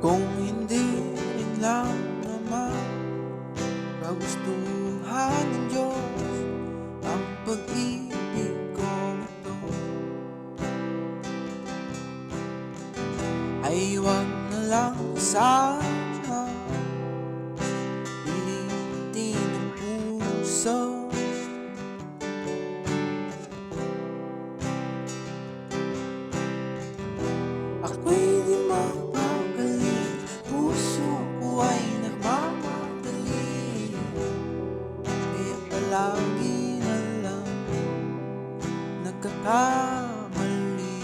Kung hindi rin lang naman kagustuhan ng Diyos ang pag-ibig kong ito, ay huwag na lang sana pilitin ang puso. Ako'y di mapagaling, puso ko ay nagmamadali, kaya palagi na lang nagkakamali.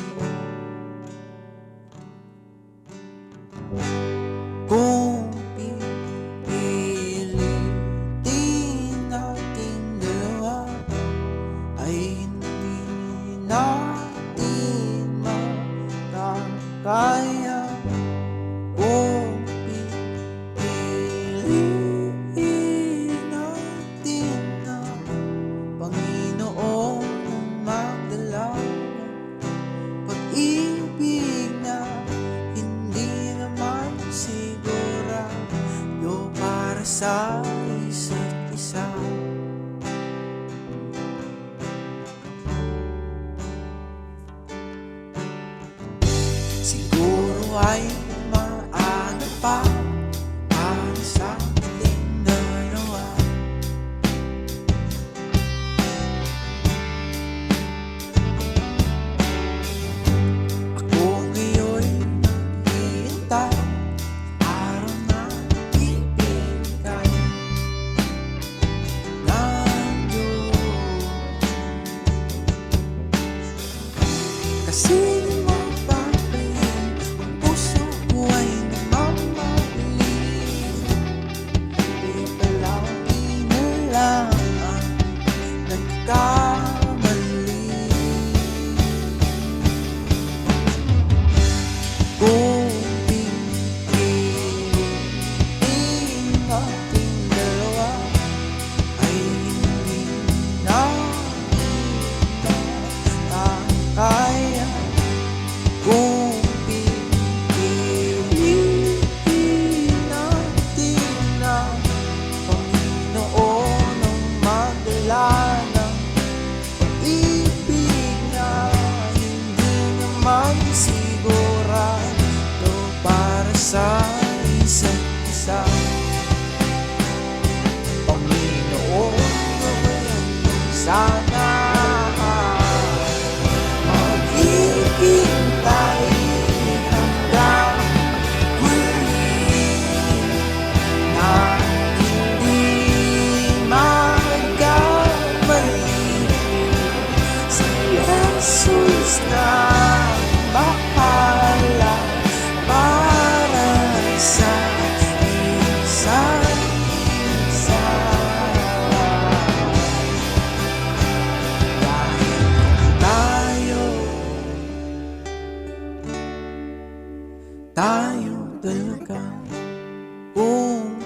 Kung pipilitin nating dalawa, ay hindi natin makakaya. Kung pipiliin natin na Panginoon ang magdala ng pag-ibig na hindi naman sigurado para sa isa't isa. Siguro ay maaga pa para sa ating dalawa. Ako ngayon'y naghihintay, araw na ibigay ng Diyos. Kasi kung pipiliin nating dalawa, ay hindi natin makakaya. Kung pipiliin natin na Panginoon ang magdala ng pag-ibig na hindi naman sigurado para sa isa't isa. Panginoon, gawin mo sana maghihintay hanggang huli na hindi magkamali. Si Jesus na bahala para sa isa't isa. Dahil tayo talaga, kung